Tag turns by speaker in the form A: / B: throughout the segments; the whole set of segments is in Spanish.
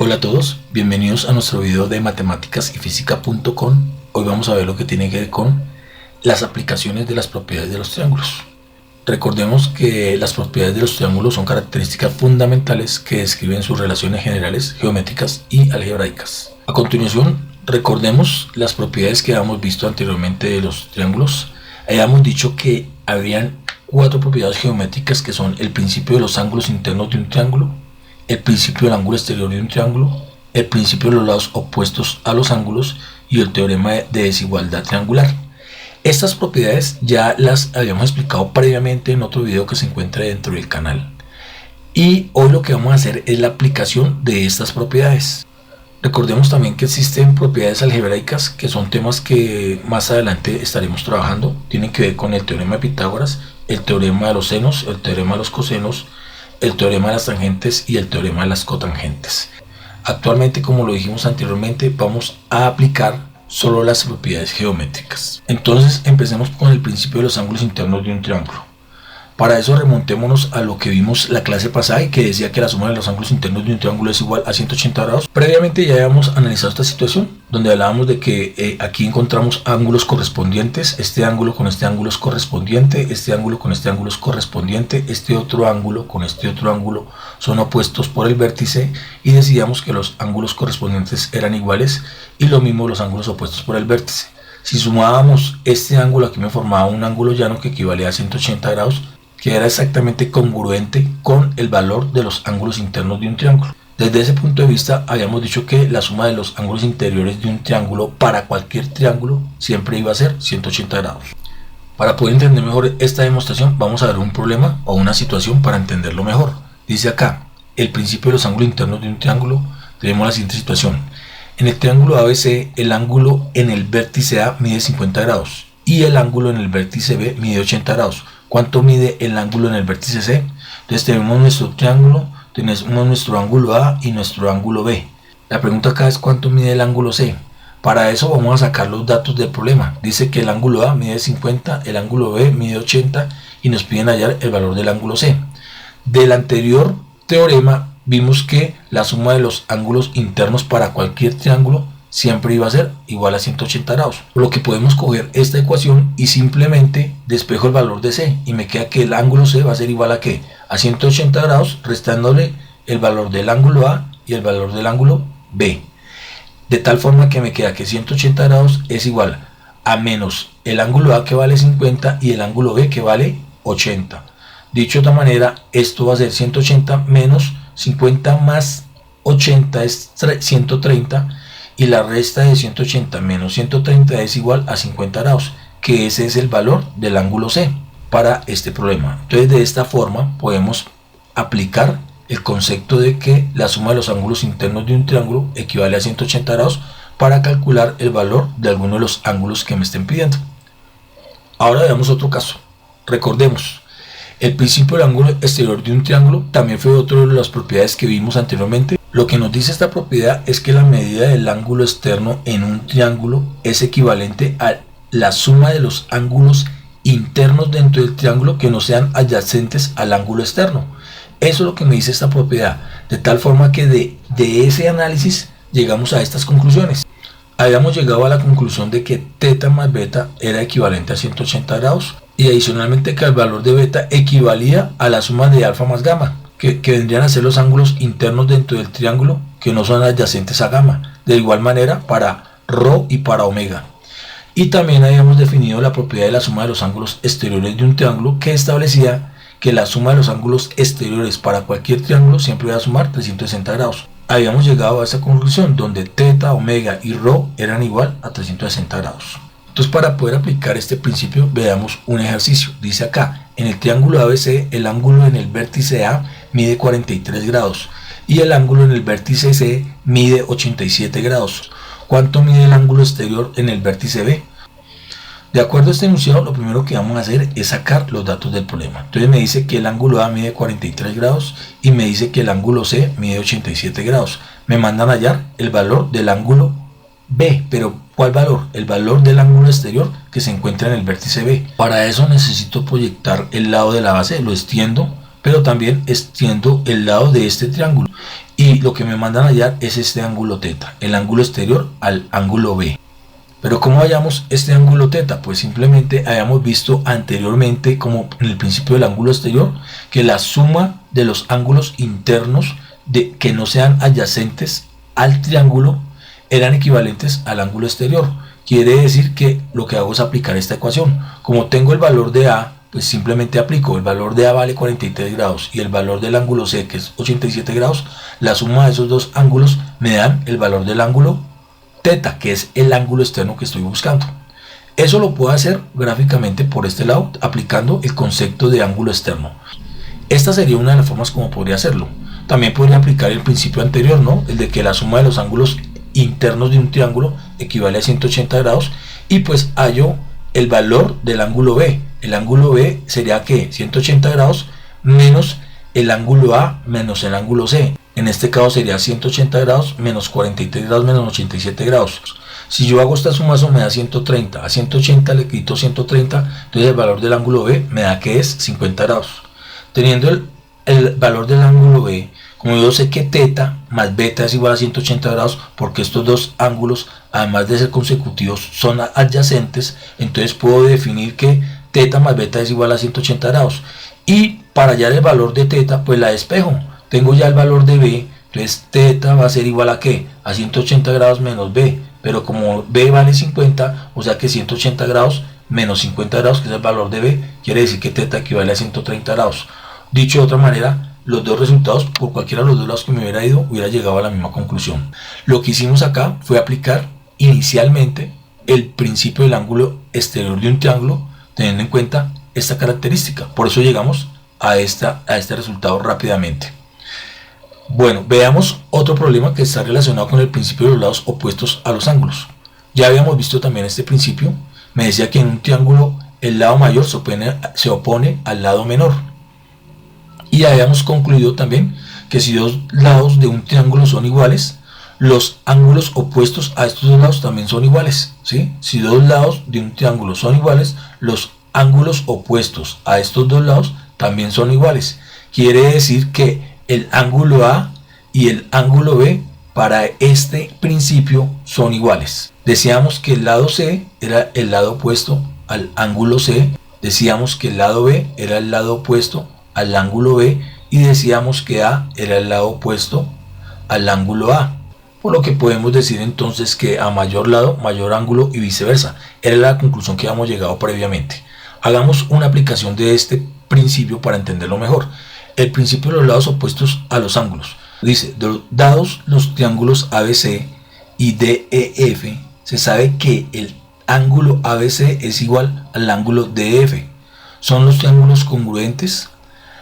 A: Hola a todos, bienvenidos a nuestro video de matemáticas y física.com. Hoy vamos a ver lo que tiene que ver con las aplicaciones de las propiedades de los triángulos. Recordemos que las propiedades de los triángulos son características fundamentales que describen sus relaciones generales, geométricas y algebraicas. A continuación, recordemos las propiedades que habíamos visto anteriormente de los triángulos. Habíamos dicho que habían 4 propiedades geométricas que son el principio de los ángulos internos de un triángulo, el principio del ángulo exterior de un triángulo, el principio de los lados opuestos a los ángulos y el teorema de desigualdad triangular. Estas propiedades ya las habíamos explicado previamente en otro video que se encuentra dentro del canal. Y hoy lo que vamos a hacer es la aplicación de estas propiedades. Recordemos también que existen propiedades algebraicas, que son temas que más adelante estaremos trabajando. Tienen que ver con el teorema de Pitágoras, el teorema de los senos, el teorema de los cosenos, el teorema de las tangentes y el teorema de las cotangentes. Actualmente, como lo dijimos anteriormente, vamos a aplicar solo las propiedades geométricas. Entonces empecemos con el principio de los ángulos internos de un triángulo. Para eso remontémonos a lo que vimos la clase pasada y que decía que la suma de los ángulos internos de un triángulo es igual a 180 grados. Previamente ya habíamos analizado esta situación donde hablábamos de que aquí encontramos ángulos correspondientes, este ángulo con este ángulo es correspondiente, este ángulo con este ángulo es correspondiente, este otro ángulo con este otro ángulo son opuestos por el vértice y decíamos que los ángulos correspondientes eran iguales y lo mismo los ángulos opuestos por el vértice. Si sumábamos este ángulo, aquí me formaba un ángulo llano que equivalía a 180 grados, que era exactamente congruente con el valor de los ángulos internos de un triángulo. Desde ese punto de vista habíamos dicho que la suma de los ángulos interiores de un triángulo para cualquier triángulo siempre iba a ser 180 grados. Para poder entender mejor esta demostración vamos a ver un problema o una situación para entenderlo mejor. Dice acá, el principio de los ángulos internos de un triángulo. Tenemos la siguiente situación. En el triángulo ABC el ángulo en el vértice A mide 50 grados y el ángulo en el vértice B mide 80 grados. ¿Cuánto mide el ángulo en el vértice C? Entonces tenemos nuestro triángulo, tenemos nuestro ángulo A y nuestro ángulo B. La pregunta acá es ¿cuánto mide el ángulo C? Para eso vamos a sacar los datos del problema. Dice que el ángulo A mide 50, el ángulo B mide 80 y nos piden hallar el valor del ángulo C. Del anterior teorema vimos que la suma de los ángulos internos para cualquier triángulo siempre iba a ser igual a 180 grados. Por lo que podemos coger esta ecuación y simplemente despejo el valor de C y me queda que el ángulo C va a ser igual a ¿qué? A 180 grados restándole el valor del ángulo A y el valor del ángulo B. De tal forma que me queda que 180 grados es igual a menos el ángulo A que vale 50 y el ángulo B que vale 80. Dicho de otra manera, esto va a ser 180 menos 50 más 80 es 130 y la resta de 180 menos 130 es igual a 50 grados, que ese es el valor del ángulo C para este problema. Entonces de esta forma podemos aplicar el concepto de que la suma de los ángulos internos de un triángulo equivale a 180 grados para calcular el valor de alguno de los ángulos que me estén pidiendo. Ahora veamos otro caso. Recordemos, el principio del ángulo exterior de un triángulo también fue otra de las propiedades que vimos anteriormente. Lo que nos dice esta propiedad es que la medida del ángulo externo en un triángulo es equivalente a la suma de los ángulos internos dentro del triángulo que no sean adyacentes al ángulo externo. Eso es lo que me dice esta propiedad, de tal forma que de ese análisis llegamos a estas conclusiones. Habíamos llegado a la conclusión de que teta más beta era equivalente a 180 grados y adicionalmente que el valor de beta equivalía a la suma de alfa más gamma, que vendrían a ser los ángulos internos dentro del triángulo que no son adyacentes a gamma. De igual manera para rho y para omega. Y también habíamos definido la propiedad de la suma de los ángulos exteriores de un triángulo, que establecía que la suma de los ángulos exteriores para cualquier triángulo siempre iba a sumar 360 grados. Habíamos llegado a esa conclusión donde teta, omega y rho eran igual a 360 grados. Entonces, para poder aplicar este principio, veamos un ejercicio. Dice acá, en el triángulo ABC, el ángulo en el vértice A mide 43 grados y el ángulo en el vértice C mide 87 grados. ¿Cuánto mide el ángulo exterior en el vértice B? De acuerdo a este enunciado, lo primero que vamos a hacer es sacar los datos del problema. Entonces me dice que el ángulo A mide 43 grados y me dice que el ángulo C mide 87 grados. Me mandan a hallar el valor del ángulo B, pero ¿cuál valor? El valor del ángulo exterior que se encuentra en el vértice B. Para eso necesito proyectar el lado de la base, lo extiendo, pero también extiendo el lado de este triángulo. y lo que me mandan a hallar es este ángulo θ, el ángulo exterior al ángulo B. Pero ¿cómo hallamos este ángulo θ? Pues simplemente habíamos visto anteriormente, como en el principio del ángulo exterior, que la suma de los ángulos internos que no sean adyacentes al triángulo eran equivalentes al ángulo exterior. Quiere decir que lo que hago es aplicar esta ecuación. Como tengo el valor de A, pues simplemente aplico. El valor de A vale 43 grados y el valor del ángulo C, que es 87 grados, la suma de esos dos ángulos me dan el valor del ángulo θ, que es el ángulo externo que estoy buscando. Eso lo puedo hacer gráficamente por este lado, aplicando el concepto de ángulo externo. Esta sería una de las formas como podría hacerlo. También podría aplicar el principio anterior, ¿no? El de que la suma de los ángulos internos de un triángulo equivale a 180 grados, y pues hallo el valor del ángulo B. El ángulo B sería que 180 grados menos el ángulo A menos el ángulo C. En este caso sería 180 grados menos 43 grados menos 87 grados. Si yo hago esta suma, eso me da 130. A 180 le quito 130, entonces el valor del ángulo B me da que es 50 grados. Teniendo el valor del ángulo B, como yo sé que θ más beta es igual a 180 grados, porque estos dos ángulos, además de ser consecutivos, son adyacentes, entonces puedo definir que θ más beta es igual a 180 grados. Y para hallar el valor de θ, pues la despejo. Tengo ya el valor de B, entonces θ va a ser igual a ¿qué? A 180 grados menos B. Pero como B vale 50, o sea que 180 grados menos 50 grados, que es el valor de B, quiere decir que θ equivale a 130 grados. Dicho de otra manera, los dos resultados, por cualquiera de los dos lados que me hubiera ido, hubiera llegado a la misma conclusión. Lo que hicimos acá fue aplicar inicialmente el principio del ángulo exterior de un triángulo, teniendo en cuenta esta característica. Por eso llegamos a este resultado rápidamente. Bueno, veamos otro problema que está relacionado con el principio de los lados opuestos a los ángulos. Ya habíamos visto también este principio. Me decía que en un triángulo el lado mayor se opone al lado menor. Y habíamos concluido también que si dos lados de un triángulo son iguales, los ángulos opuestos a estos dos lados también son iguales, ¿sí? Si dos lados de un triángulo son iguales, los ángulos opuestos a estos dos lados también son iguales. Quiere decir que el ángulo A y el ángulo B para este principio son iguales. Decíamos que el lado C era el lado opuesto al ángulo C, decíamos que el lado B era el lado opuesto al ángulo B, y decíamos que A era el lado opuesto al ángulo A. Por lo que podemos decir entonces que a mayor lado, mayor ángulo, y viceversa. Era la conclusión que habíamos llegado previamente. Hagamos una aplicación de este principio para entenderlo mejor. El principio de los lados opuestos a los ángulos. Dice, dados los triángulos ABC y DEF, se sabe que el ángulo ABC es igual al ángulo DF. ¿Son los triángulos congruentes?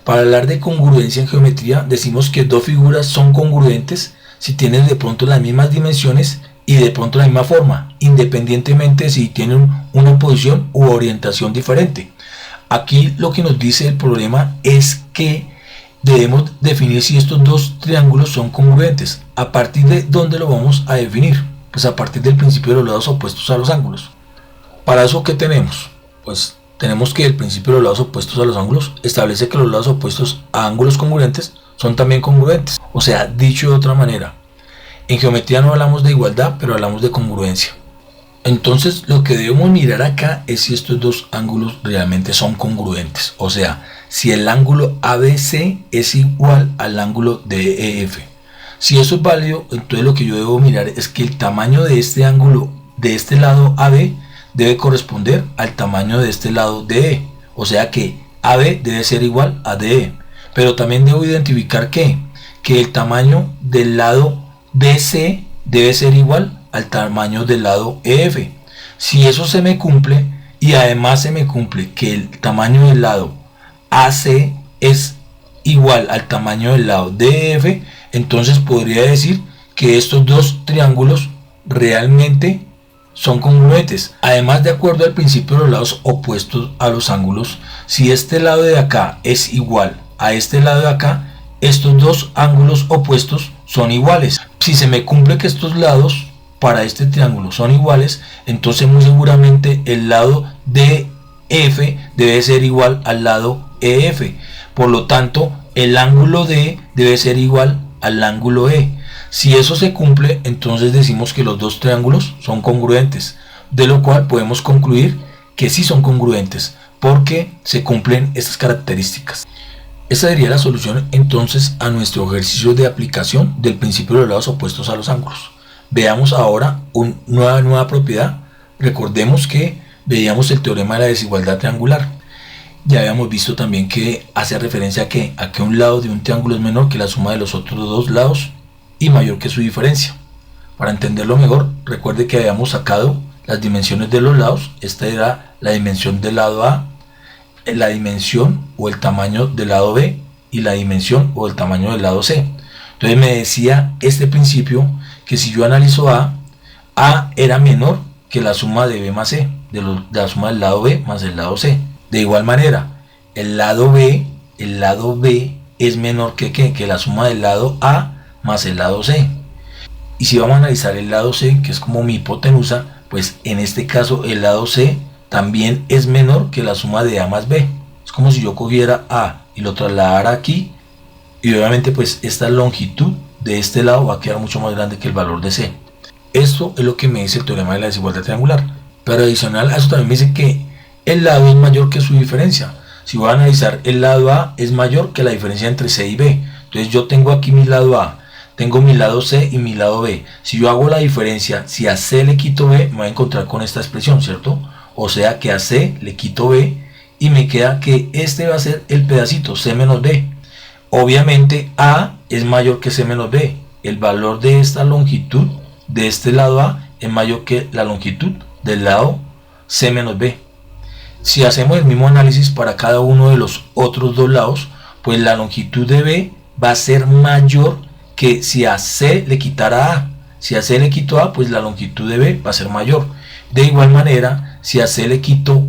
A: Para hablar de congruencia en geometría, decimos que dos figuras son congruentes si tienen de pronto las mismas dimensiones y de pronto la misma forma, independientemente si tienen una posición u orientación diferente. Aquí lo que nos dice el problema es que debemos definir si estos dos triángulos son congruentes. ¿A partir de dónde lo vamos a definir? Pues a partir del principio de los lados opuestos a los ángulos. Para eso, ¿qué tenemos? Pues tenemos que el principio de los lados opuestos a los ángulos establece que los lados opuestos a ángulos congruentes son también congruentes. O sea, dicho de otra manera, en geometría no hablamos de igualdad, pero hablamos de congruencia. Entonces lo que debemos mirar acá es si estos dos ángulos realmente son congruentes. O sea, si el ángulo ABC es igual al ángulo DEF. Si eso es válido, entonces lo que yo debo mirar es que el tamaño de este ángulo de este lado AB debe corresponder al tamaño de este lado DE. O sea que AB debe ser igual a DE. Pero también debo identificar que el tamaño del lado BC debe ser igual al tamaño del lado EF. Si eso se me cumple, y además se me cumple que el tamaño del lado AC es igual al tamaño del lado DF, entonces podría decir que estos dos triángulos realmente son congruentes. Además, de acuerdo al principio de los lados opuestos a los ángulos, si este lado de acá es igual a este lado de acá, estos dos ángulos opuestos son iguales. Si se me cumple que estos lados para este triángulo son iguales, entonces muy seguramente el lado DF debe ser igual al lado EF. Por lo tanto, el ángulo D debe ser igual al ángulo E. Si eso se cumple, entonces decimos que los dos triángulos son congruentes, de lo cual podemos concluir que sí son congruentes, porque se cumplen estas características. Esa sería la solución entonces a nuestro ejercicio de aplicación del principio de los lados opuestos a los ángulos. Veamos ahora una nueva propiedad. Recordemos que veíamos el teorema de la desigualdad triangular. Ya habíamos visto también que hace referencia a que un lado de un triángulo es menor que la suma de los otros dos lados y mayor que su diferencia. Para entenderlo mejor, recuerde que habíamos sacado las dimensiones de los lados. Esta era la dimensión del lado A, la dimensión o el tamaño del lado B y la dimensión o el tamaño del lado C. Entonces me decía este principio que si yo analizo A era menor que la suma de B más C, de la suma del lado B más el lado C. De igual manera, el lado B es menor que la suma del lado A más el lado C. Y si vamos a analizar el lado C, que es como mi hipotenusa, pues en este caso el lado C también es menor que la suma de A más B. Es como si yo cogiera A y lo trasladara aquí, y obviamente pues esta longitud de este lado va a quedar mucho más grande que el valor de C. Esto es lo que me dice el teorema de la desigualdad triangular. Pero adicional a eso también me dice que el lado es mayor que su diferencia. Si voy a analizar, el lado A es mayor que la diferencia entre C y B. Entonces yo tengo aquí mi lado A, tengo mi lado C y mi lado B. Si yo hago la diferencia, si a C le quito B, me voy a encontrar con esta expresión, ¿cierto? O sea que a C le quito B y me queda que este va a ser el pedacito C menos B. Obviamente A es mayor que C menos B. El valor de esta longitud de este lado A es mayor que la longitud del lado C menos B. Si hacemos el mismo análisis para cada uno de los otros dos lados, pues la longitud de B va a ser mayor que si a C le quitara A. Si a C le quito A, pues la longitud de B va a ser mayor. De igual manera, si a C le quito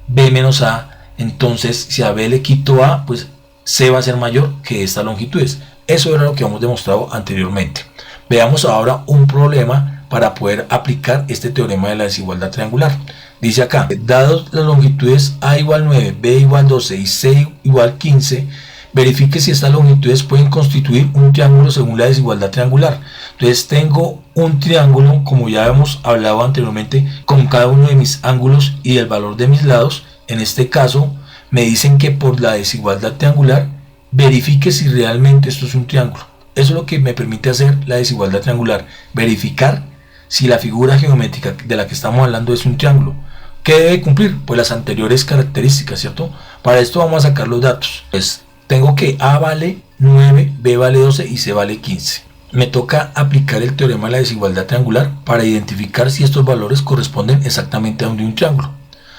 A: B menos A, entonces si a B le quito A, pues C va a ser mayor que estas longitudes. Eso era lo que hemos demostrado anteriormente. Veamos ahora un problema para poder aplicar este teorema de la desigualdad triangular. Dice acá, dados las longitudes A igual 9, B igual 12 y C igual 15, verifique si estas longitudes pueden constituir un triángulo según la desigualdad triangular. Entonces tengo un triángulo, como ya hemos hablado anteriormente, con cada uno de mis ángulos y el valor de mis lados. En este caso me dicen que por la desigualdad triangular verifique si realmente esto es un triángulo. Eso es lo que me permite hacer la desigualdad triangular, verificar si la figura geométrica de la que estamos hablando es un triángulo. ¿Qué debe cumplir? Pues las anteriores características, ¿cierto? Para esto vamos a sacar los datos. Pues tengo que A vale 9, B vale 12 y C vale 15. Me toca aplicar el teorema de la desigualdad triangular para identificar si estos valores corresponden exactamente a un triángulo.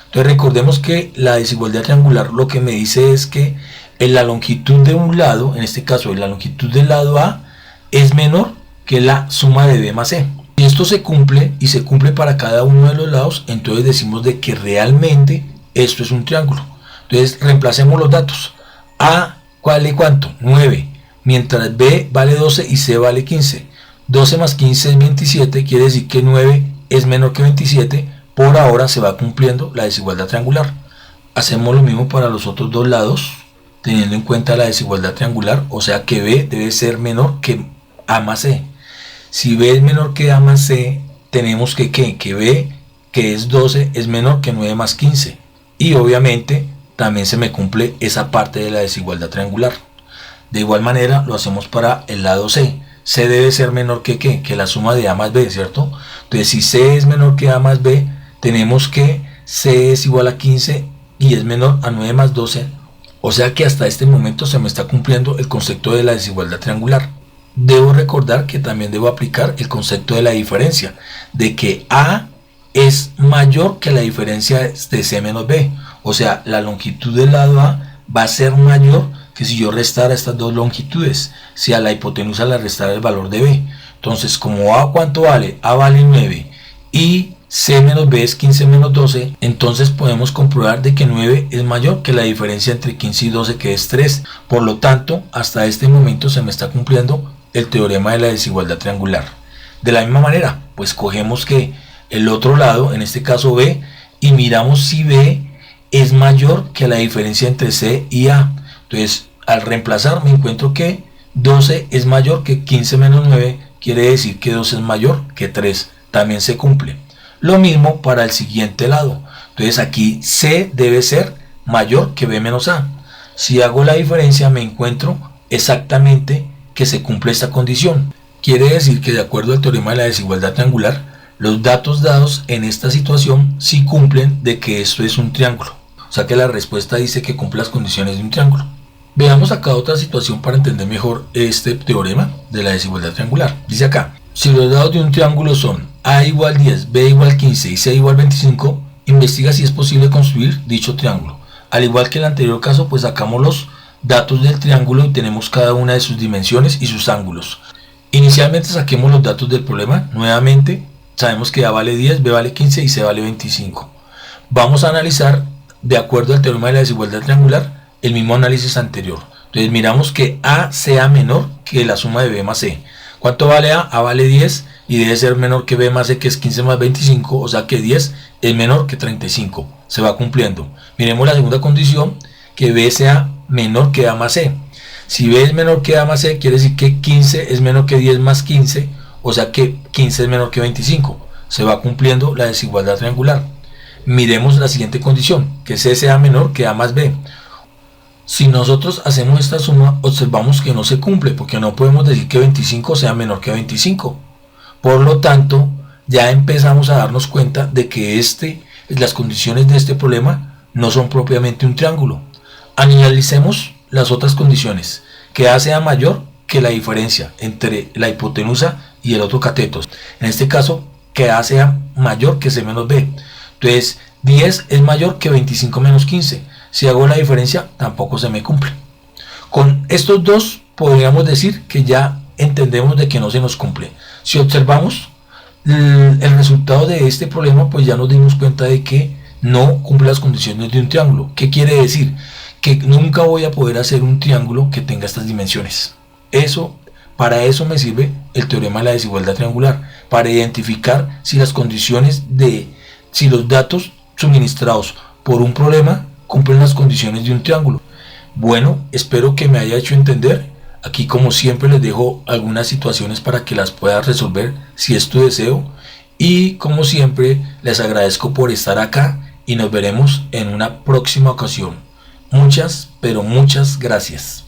A: Entonces recordemos que la desigualdad triangular lo que me dice es que la longitud de un lado, en este caso la longitud del lado A, es menor que la suma de B más C. Si esto se cumple y se cumple para cada uno de los lados, entonces decimos de que realmente esto es un triángulo. Entonces reemplacemos los datos. A vale ¿cuánto? 9, mientras B vale 12 y C vale 15. 12 más 15 es 27, quiere decir que 9 es menor que 27. Por ahora se va cumpliendo la desigualdad triangular. Hacemos lo mismo para los otros dos lados, teniendo en cuenta la desigualdad triangular, o sea que B debe ser menor que A más C. Si B es menor que A más C, tenemos que B, que es 12, es menor que 9 más 15. Y obviamente también se me cumple esa parte de la desigualdad triangular. De igual manera lo hacemos para el lado C. C debe ser menor que la suma de A más B, ¿cierto? Entonces si C es menor que A más B, tenemos que C es igual a 15 y es menor a 9 más 12. O sea que hasta este momento se me está cumpliendo el concepto de la desigualdad triangular. Debo recordar que también debo aplicar el concepto de la diferencia, de que A es mayor que la diferencia de C menos B. O sea, la longitud del lado A va a ser mayor que si yo restara estas dos longitudes, si a la hipotenusa le restara el valor de B. Entonces, como A, ¿cuánto vale? A vale 9 y C menos B es 15 menos 12, entonces podemos comprobar de que 9 es mayor que la diferencia entre 15 y 12, que es 3. Por lo tanto, hasta este momento se me está cumpliendo el teorema de la desigualdad triangular. De la misma manera, pues cogemos que el otro lado, en este caso B, y miramos si B es mayor que la diferencia entre C y A. Entonces, al reemplazar me encuentro que 12 es mayor que 15 menos 9, quiere decir que 2 es mayor que 3, también se cumple. Lo mismo para el siguiente lado. Entonces aquí C debe ser mayor que B menos A. Si hago la diferencia me encuentro exactamente que se cumple esta condición. Quiere decir que de acuerdo al teorema de la desigualdad triangular, los datos dados en esta situación sí cumplen de que esto es un triángulo. O sea que la respuesta dice que cumple las condiciones de un triángulo. Veamos acá otra situación para entender mejor este teorema de la desigualdad triangular. Dice acá, si los dados de un triángulo son A igual 10, B igual 15 y C igual 25, investiga si es posible construir dicho triángulo. Al igual que en el anterior caso, pues sacamos los datos del triángulo y tenemos cada una de sus dimensiones y sus ángulos. Inicialmente saquemos los datos del problema. Nuevamente sabemos que A vale 10, B vale 15 y C vale 25. Vamos a analizar de acuerdo al teorema de la desigualdad triangular el mismo análisis anterior. Entonces miramos que A sea menor que la suma de B más C. ¿Cuánto vale A? A vale 10 y debe ser menor que B más C, que es 15 más 25, o sea que 10 es menor que 35. Se va cumpliendo. Miremos la segunda condición, que B sea menor que A más C. Si B es menor que A más C, quiere decir que 15 es menor que 10 más 15, o sea que 15 es menor que 25. Se va cumpliendo la desigualdad triangular. Miremos la siguiente condición, que C sea menor que A más B. Si nosotros hacemos esta suma, observamos que no se cumple, porque no podemos decir que 25 sea menor que 25. Por lo tanto, ya empezamos a darnos cuenta de que las condiciones de este problema no son propiamente un triángulo. Analicemos las otras condiciones, que A sea mayor que la diferencia entre la hipotenusa y el otro cateto. En este caso, que A sea mayor que C menos B. Entonces, 10 es mayor que 25 menos 15. Si hago la diferencia, tampoco se me cumple. Con estos dos, podríamos decir que ya entendemos de que no se nos cumple. Si observamos el resultado de este problema, pues ya nos dimos cuenta de que no cumple las condiciones de un triángulo. ¿Qué quiere decir? Que nunca voy a poder hacer un triángulo que tenga estas dimensiones. Para eso me sirve el teorema de la desigualdad triangular, para identificar si las condiciones si los datos suministrados por un problema cumplen las condiciones de un triángulo. Bueno, espero que me haya hecho entender. Aquí, como siempre, les dejo algunas situaciones para que las pueda resolver si es tu deseo. Y como siempre, les agradezco por estar acá y nos veremos en una próxima ocasión. Muchas, pero muchas gracias.